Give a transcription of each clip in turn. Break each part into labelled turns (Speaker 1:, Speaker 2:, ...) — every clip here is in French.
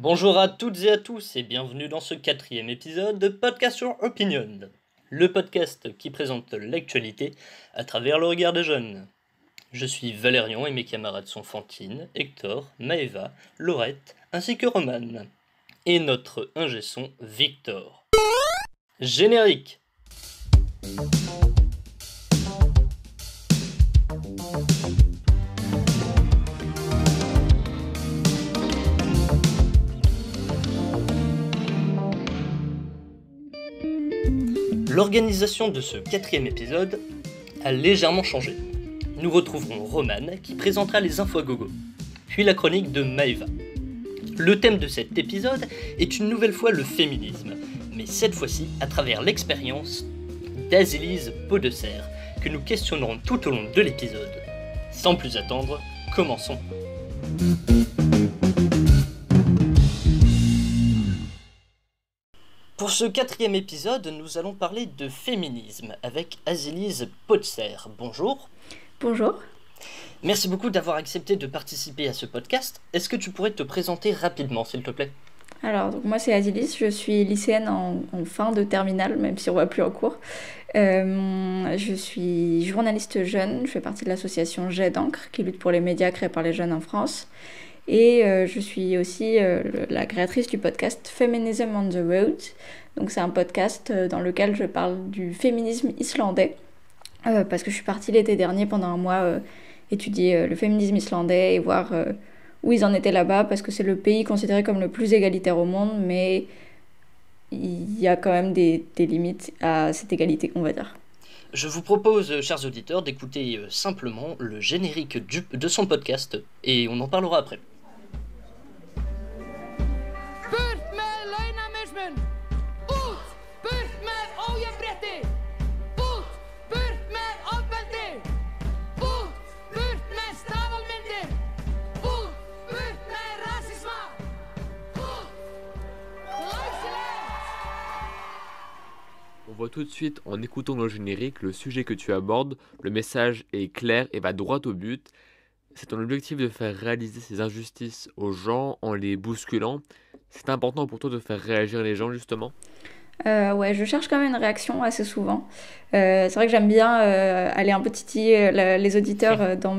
Speaker 1: Bonjour à toutes et à tous et bienvenue dans ce 4e épisode de Podcast Your Opinion, le podcast qui présente l'actualité à travers le regard des jeunes. Je suis Valérian et mes camarades sont Fantine, Hector, Maëva, Laurette ainsi que Romane. Et notre ingé son Victor. Générique. L'organisation de ce 4e épisode a légèrement changé. Nous retrouverons Romane qui présentera les infos à gogo, puis la chronique de Maëva. Le thème de cet épisode est une nouvelle fois le féminisme, mais cette fois-ci à travers l'expérience d'Azélise Podesser, que nous questionnerons tout au long de l'épisode. Sans plus attendre, commençons. Pour ce 4e épisode, nous allons parler de féminisme avec Azélise Podesser. Bonjour.
Speaker 2: Bonjour.
Speaker 1: Merci beaucoup d'avoir accepté de participer à ce podcast. Est-ce que tu pourrais te présenter rapidement, s'il te plaît ?
Speaker 2: Alors, donc moi c'est Azélise, je suis lycéenne en fin de terminale, même si on ne va plus en cours. Je suis journaliste jeune, je fais partie de l'association Jet d'encre, qui lutte pour les médias créés par les jeunes en France. Et je suis aussi la créatrice du podcast Feminism on the Road. Donc c'est un podcast dans lequel je parle du féminisme islandais, parce que je suis partie l'été dernier pendant un mois étudier le féminisme islandais et voir où ils en étaient là-bas, parce que c'est le pays considéré comme le plus égalitaire au monde, mais il y a quand même des limites à cette égalité, on va dire.
Speaker 1: Je vous propose, chers auditeurs, d'écouter simplement le générique de son podcast, et on en parlera après.
Speaker 3: On voit tout de suite, en écoutant le générique, le sujet que tu abordes. Le message est clair et va droit au but. C'est ton objectif de faire réaliser ces injustices aux gens en les bousculant. C'est important pour toi de faire réagir les gens, justement ?
Speaker 2: Ouais, je cherche quand même une réaction assez souvent. C'est vrai que j'aime bien aller un peu titiller les auditeurs dans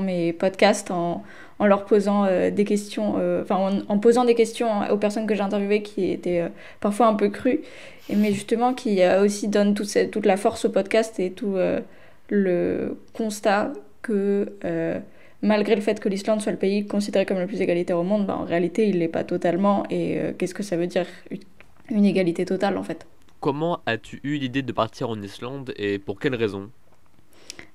Speaker 2: mes podcasts en leur posant des questions, en posant des questions aux personnes que j'ai interviewées qui étaient parfois un peu crues, mais justement qui aussi donnent toute la force au podcast et tout le constat que malgré le fait que l'Islande soit le pays considéré comme le plus égalitaire au monde, en réalité il l'est pas totalement, et qu'est-ce que ça veut dire une égalité totale en fait.
Speaker 3: Comment as-tu eu l'idée de partir en Islande et pour quelles raisons ?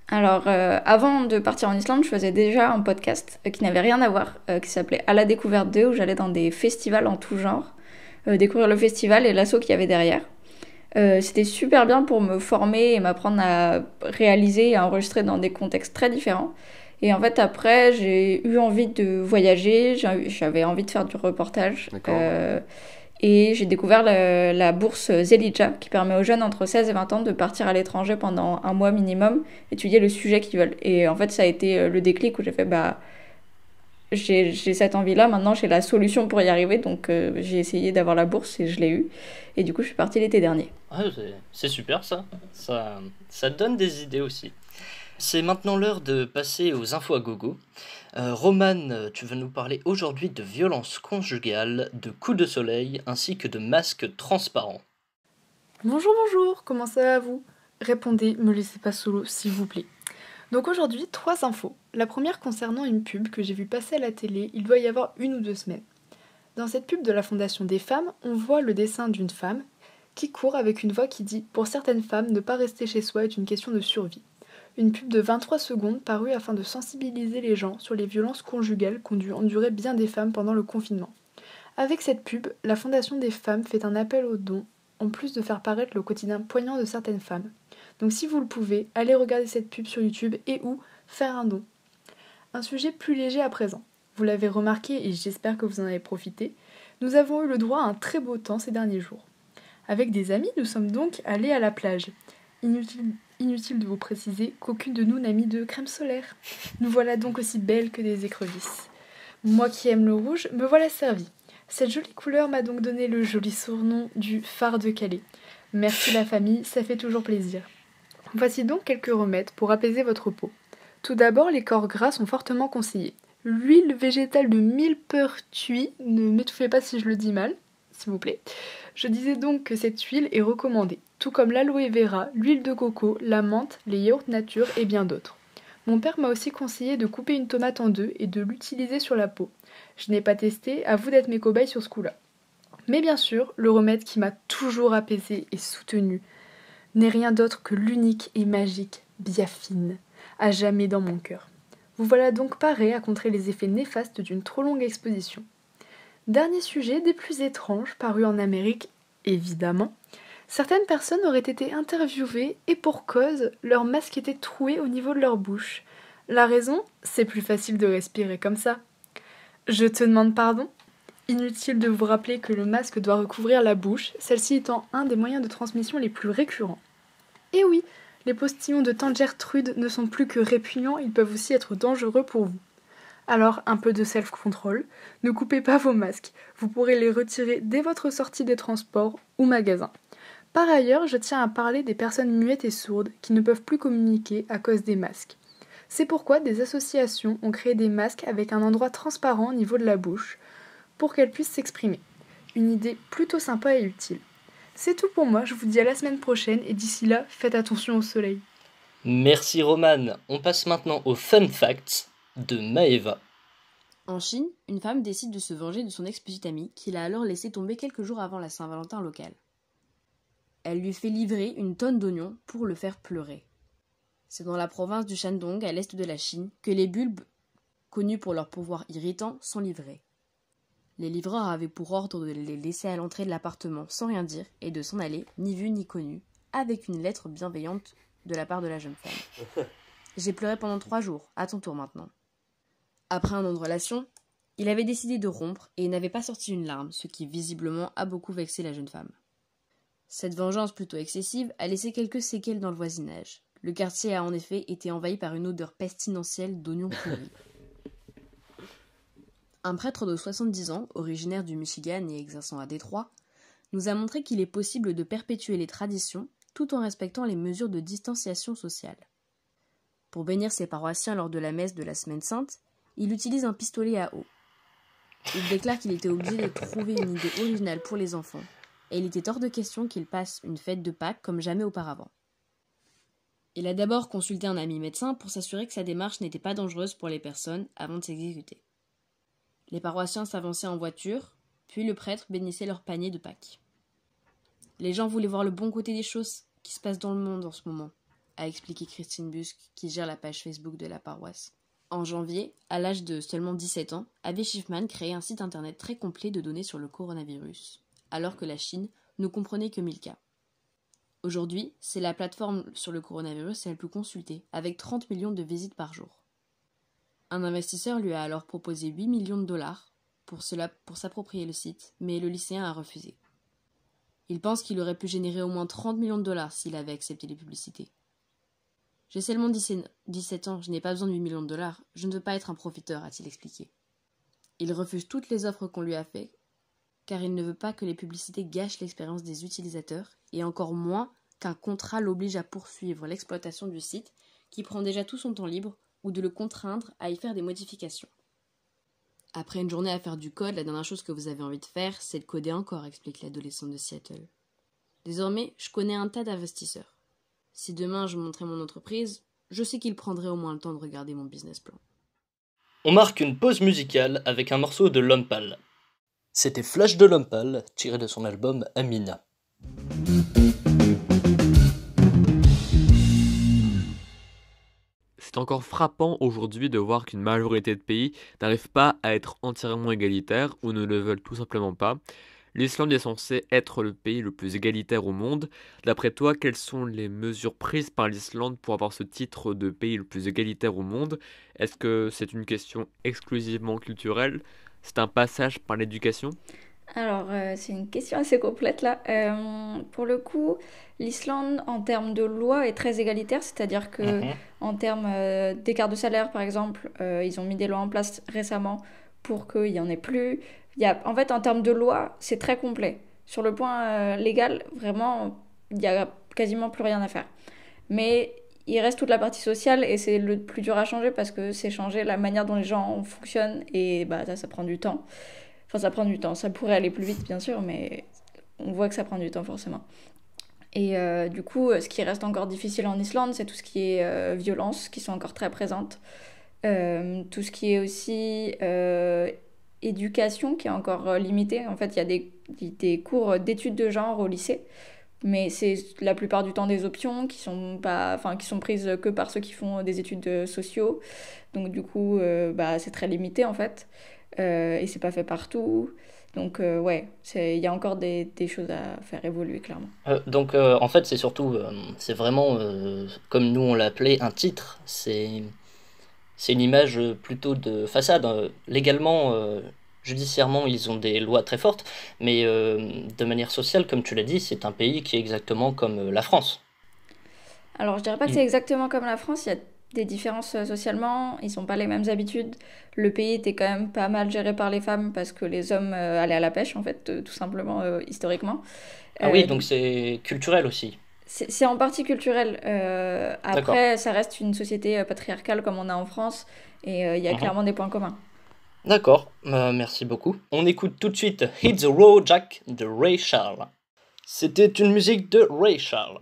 Speaker 2: Alors, avant de partir en Islande, je faisais déjà un podcast qui n'avait rien à voir, qui s'appelait À la découverte d'eux, où j'allais dans des festivals en tout genre, découvrir le festival et l'asso qu'il y avait derrière. C'était super bien pour me former et m'apprendre à réaliser et à enregistrer dans des contextes très différents. Et en fait, après, j'ai eu envie de voyager, j'avais envie de faire du reportage. Et j'ai découvert la bourse Zelidja, qui permet aux jeunes entre 16 et 20 ans de partir à l'étranger pendant un mois minimum, étudier le sujet qu'ils veulent. Et en fait, ça a été le déclic où j'ai fait, j'ai cette envie-là, maintenant j'ai la solution pour y arriver, donc j'ai essayé d'avoir la bourse et je l'ai eue. Et du coup, je suis partie l'été dernier.
Speaker 1: Ah, c'est super ça donne des idées aussi. C'est maintenant l'heure de passer aux infos à gogo. Romane, tu vas nous parler aujourd'hui de violences conjugales, de coups de soleil, ainsi que de masques transparents.
Speaker 4: Bonjour, comment ça va vous ? Répondez, me laissez pas solo s'il vous plaît. Donc aujourd'hui, 3 infos. La première concernant une pub que j'ai vue passer à la télé, il doit y avoir 1 ou 2 semaines. Dans cette pub de la Fondation des femmes, on voit le dessin d'une femme qui court avec une voix qui dit « Pour certaines femmes, ne pas rester chez soi est une question de survie ». Une pub de 23 secondes parue afin de sensibiliser les gens sur les violences conjugales qu'ont dû endurer bien des femmes pendant le confinement. Avec cette pub, la Fondation des femmes fait un appel aux dons, en plus de faire paraître le quotidien poignant de certaines femmes. Donc si vous le pouvez, allez regarder cette pub sur YouTube et ou faire un don. Un sujet plus léger à présent. Vous l'avez remarqué et j'espère que vous en avez profité, nous avons eu le droit à un très beau temps ces derniers jours. Avec des amis, nous sommes donc allés à la plage. Inutile de vous préciser qu'aucune de nous n'a mis de crème solaire. Nous voilà donc aussi belles que des écrevisses. Moi qui aime le rouge, me voilà servie. Cette jolie couleur m'a donc donné le joli surnom du phare de Calais. Merci la famille, ça fait toujours plaisir. Voici donc quelques remèdes pour apaiser votre peau. Tout d'abord, les corps gras sont fortement conseillés. L'huile végétale de millepertuis, ne m'étouffez pas si je le dis mal, s'il vous plaît. Je disais donc que cette huile est recommandée, tout comme l'aloe vera, l'huile de coco, la menthe, les yaourts nature et bien d'autres. Mon père m'a aussi conseillé de couper une tomate en deux et de l'utiliser sur la peau. Je n'ai pas testé, à vous d'être mes cobayes sur ce coup-là. Mais bien sûr, le remède qui m'a toujours apaisé et soutenu n'est rien d'autre que l'unique et magique Biafine, à jamais dans mon cœur. Vous voilà donc paré à contrer les effets néfastes d'une trop longue exposition. Dernier sujet des plus étranges, paru en Amérique, évidemment. Certaines personnes auraient été interviewées et pour cause, leur masque était troué au niveau de leur bouche. La raison, c'est plus facile de respirer comme ça. Je te demande pardon ? Inutile de vous rappeler que le masque doit recouvrir la bouche, celle-ci étant un des moyens de transmission les plus récurrents. Et oui, les postillons de tante Gertrude ne sont plus que répugnants, ils peuvent aussi être dangereux pour vous. Alors, un peu de self-control, ne coupez pas vos masques, vous pourrez les retirer dès votre sortie des transports ou magasins. Par ailleurs, je tiens à parler des personnes muettes et sourdes qui ne peuvent plus communiquer à cause des masques. C'est pourquoi des associations ont créé des masques avec un endroit transparent au niveau de la bouche, pour qu'elles puissent s'exprimer. Une idée plutôt sympa et utile. C'est tout pour moi, je vous dis à la semaine prochaine et d'ici là, faites attention au soleil.
Speaker 1: Merci Romane. On passe maintenant aux fun facts de Maëva.
Speaker 5: En Chine, une femme décide de se venger de son ex-petite amie qu'il a alors laissé tomber quelques jours avant la Saint-Valentin locale. Elle lui fait livrer une tonne d'oignons pour le faire pleurer. C'est dans la province du Shandong, à l'est de la Chine, que les bulbes, connus pour leur pouvoir irritant, sont livrés. Les livreurs avaient pour ordre de les laisser à l'entrée de l'appartement sans rien dire et de s'en aller, ni vu ni connu, avec une lettre bienveillante de la part de la jeune femme. J'ai pleuré pendant 3 jours, à ton tour maintenant. Après un an de relation, il avait décidé de rompre et n'avait pas sorti une larme, ce qui visiblement a beaucoup vexé la jeune femme. Cette vengeance plutôt excessive a laissé quelques séquelles dans le voisinage. Le quartier a en effet été envahi par une odeur pestilentielle d'oignons pourris. Un prêtre de 70 ans, originaire du Michigan et exerçant à Détroit, nous a montré qu'il est possible de perpétuer les traditions tout en respectant les mesures de distanciation sociale. Pour bénir ses paroissiens lors de la messe de la Semaine Sainte, il utilise un pistolet à eau. Il déclare qu'il était obligé de trouver une idée originale pour les enfants, et il était hors de question qu'il passe une fête de Pâques comme jamais auparavant. Il a d'abord consulté un ami médecin pour s'assurer que sa démarche n'était pas dangereuse pour les personnes avant de s'exécuter. Les paroissiens s'avançaient en voiture, puis le prêtre bénissait leur panier de Pâques. Les gens voulaient voir le bon côté des choses qui se passent dans le monde en ce moment, a expliqué Christine Busk, qui gère la page Facebook de la paroisse. En janvier, à l'âge de seulement 17 ans, Abbé Schiffman créait un site internet très complet de données sur le coronavirus, alors que la Chine ne comprenait que 1000 cas. Aujourd'hui, c'est la plateforme sur le coronavirus la plus consultée, avec 30 millions de visites par jour. Un investisseur lui a alors proposé 8 millions de dollars pour s'approprier le site, mais le lycéen a refusé. Il pense qu'il aurait pu générer au moins 30 millions de dollars s'il avait accepté les publicités. J'ai seulement 17 ans, je n'ai pas besoin de 8 millions de dollars, je ne veux pas être un profiteur, a-t-il expliqué. Il refuse toutes les offres qu'on lui a faites, car il ne veut pas que les publicités gâchent l'expérience des utilisateurs, et encore moins qu'un contrat l'oblige à poursuivre l'exploitation du site, qui prend déjà tout son temps libre, ou de le contraindre à y faire des modifications. Après une journée à faire du code, la dernière chose que vous avez envie de faire, c'est de coder encore, explique l'adolescente de Seattle. Désormais, je connais un tas d'investisseurs. Si demain je montrais mon entreprise, je sais qu'ils prendraient au moins le temps de regarder mon business plan.
Speaker 1: On marque une pause musicale avec un morceau de L'Homme Pâle. C'était Flash de L'Homme Pâle, tiré de son album Amina.
Speaker 3: C'est encore frappant aujourd'hui de voir qu'une majorité de pays n'arrivent pas à être entièrement égalitaires ou ne le veulent tout simplement pas. L'Islande est censée être le pays le plus égalitaire au monde. D'après toi, quelles sont les mesures prises par l'Islande pour avoir ce titre de pays le plus égalitaire au monde ? Est-ce que c'est une question exclusivement culturelle ? C'est un passage par l'éducation ?
Speaker 2: Alors, c'est une question assez complète là. Pour le coup, l'Islande, en termes de loi, est très égalitaire, c'est-à-dire que en termes d'écart de salaire, par exemple, ils ont mis des lois en place récemment pour qu'il n'y en ait plus. En fait, en termes de loi, c'est très complet. Sur le point légal, vraiment, il n'y a quasiment plus rien à faire. Mais il reste toute la partie sociale et c'est le plus dur à changer parce que c'est changer la manière dont les gens fonctionnent et ça prend du temps. Enfin, ça prend du temps. Ça pourrait aller plus vite, bien sûr, mais on voit que ça prend du temps forcément. Et du coup, ce qui reste encore difficile en Islande, c'est tout ce qui est violence, qui sont encore très présentes. Tout ce qui est aussi éducation, qui est encore limitée. En fait, il y a des cours d'études de genre au lycée, mais c'est la plupart du temps des options qui sont prises que par ceux qui font des études sociaux. Donc du coup, c'est très limité en fait. Et c'est pas fait partout. Donc il y a encore des choses à faire évoluer clairement.
Speaker 1: En fait, c'est surtout, c'est vraiment, comme nous on l'a appelé, un titre. C'est une image plutôt de façade. Légalement, judiciairement, ils ont des lois très fortes, mais de manière sociale, comme tu l'as dit, c'est un pays qui est exactement comme la France.
Speaker 2: Alors, je dirais pas que c'est exactement comme la France, il y a des différences socialement, ils n'ont pas les mêmes habitudes. Le pays était quand même pas mal géré par les femmes parce que les hommes allaient à la pêche, en fait, tout simplement, historiquement.
Speaker 1: Ah oui, donc c'est culturel aussi.
Speaker 2: C'est en partie culturel. Après, ça reste une société patriarcale comme on a en France et il y a clairement des points communs.
Speaker 1: D'accord, merci beaucoup. On écoute tout de suite Hit the Road Jack de Ray Charles. C'était une musique de Ray Charles.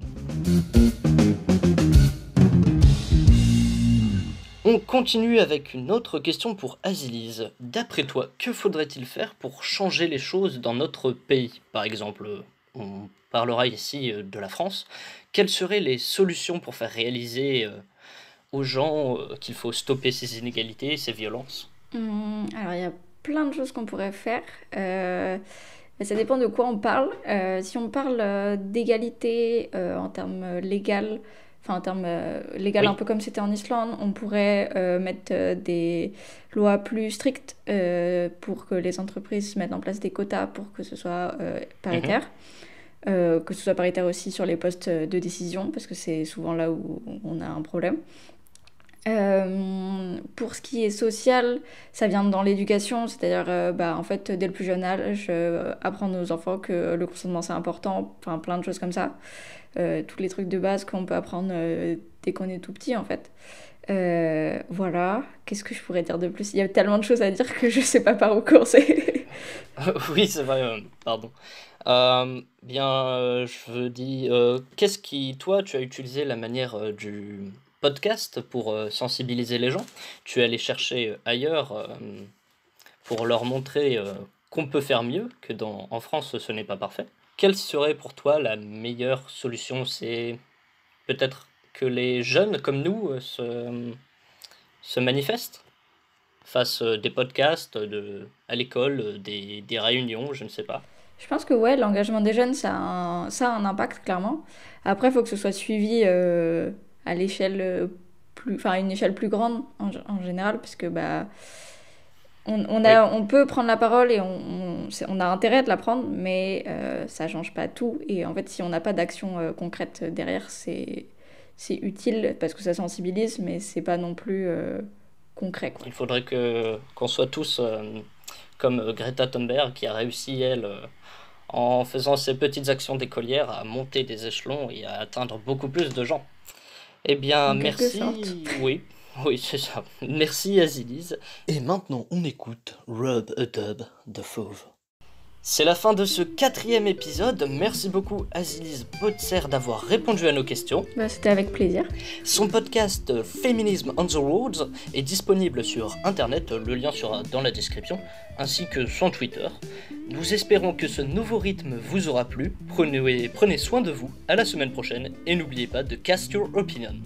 Speaker 1: On continue avec une autre question pour Azilise. D'après toi, que faudrait-il faire pour changer les choses dans notre pays ? Par exemple, on parlera ici de la France. Quelles seraient les solutions pour faire réaliser aux gens qu'il faut stopper ces inégalités, ces violences ?
Speaker 2: Alors, il y a plein de choses qu'on pourrait faire. Mais ça dépend de quoi on parle. Si on parle d'égalité en termes légal, enfin en termes légal, un peu comme c'était en Islande, on pourrait mettre des lois plus strictes pour que les entreprises mettent en place des quotas pour que ce soit paritaire. Que ce soit paritaire aussi sur les postes de décision, parce que c'est souvent là où on a un problème. Pour ce qui est social, ça vient dans l'éducation, c'est-à-dire en fait dès le plus jeune âge, apprendre aux enfants que le consentement c'est important, enfin plein de choses comme ça, tous les trucs de base qu'on peut apprendre dès qu'on est tout petit en fait. Voilà, qu'est-ce que je pourrais dire de plus ? Il y a tellement de choses à dire que je sais pas par où commencer.
Speaker 1: Oui, c'est vrai, pardon. Je veux dire, qu'est-ce qui, toi, tu as utilisé la manière du podcast pour sensibiliser les gens. Tu es allé chercher ailleurs pour leur montrer qu'on peut faire mieux, que en France ce n'est pas parfait. Quelle serait pour toi la meilleure solution ? C'est peut-être que les jeunes comme nous se manifestent face des podcasts, à l'école, des réunions, je ne sais pas.
Speaker 2: Je pense que l'engagement des jeunes, ça a un impact, clairement. Après, il faut que ce soit suivi à l'échelle une échelle plus grande en général, parce que on peut prendre la parole et on a intérêt de la prendre, mais ça change pas tout. Et en fait, si on n'a pas d'action concrète derrière, c'est utile parce que ça sensibilise, mais c'est pas non plus concret, quoi.
Speaker 1: Il faudrait qu'on soit tous comme Greta Thunberg qui a réussi, elle, en faisant ses petites actions d'écolière, à monter des échelons et à atteindre beaucoup plus de gens. Eh bien, merci. Oui, c'est ça. Merci Azilise. Et maintenant, on écoute Rub a Dub de Fauve. C'est la fin de ce 4e épisode. Merci beaucoup Azilise Botzer d'avoir répondu à nos questions.
Speaker 2: C'était avec plaisir.
Speaker 1: Son podcast Feminism on the Roads est disponible sur internet, le lien sera dans la description, ainsi que son Twitter. Nous espérons que ce nouveau rythme vous aura plu. Prenez soin de vous, à la semaine prochaine, et n'oubliez pas de cast your opinion.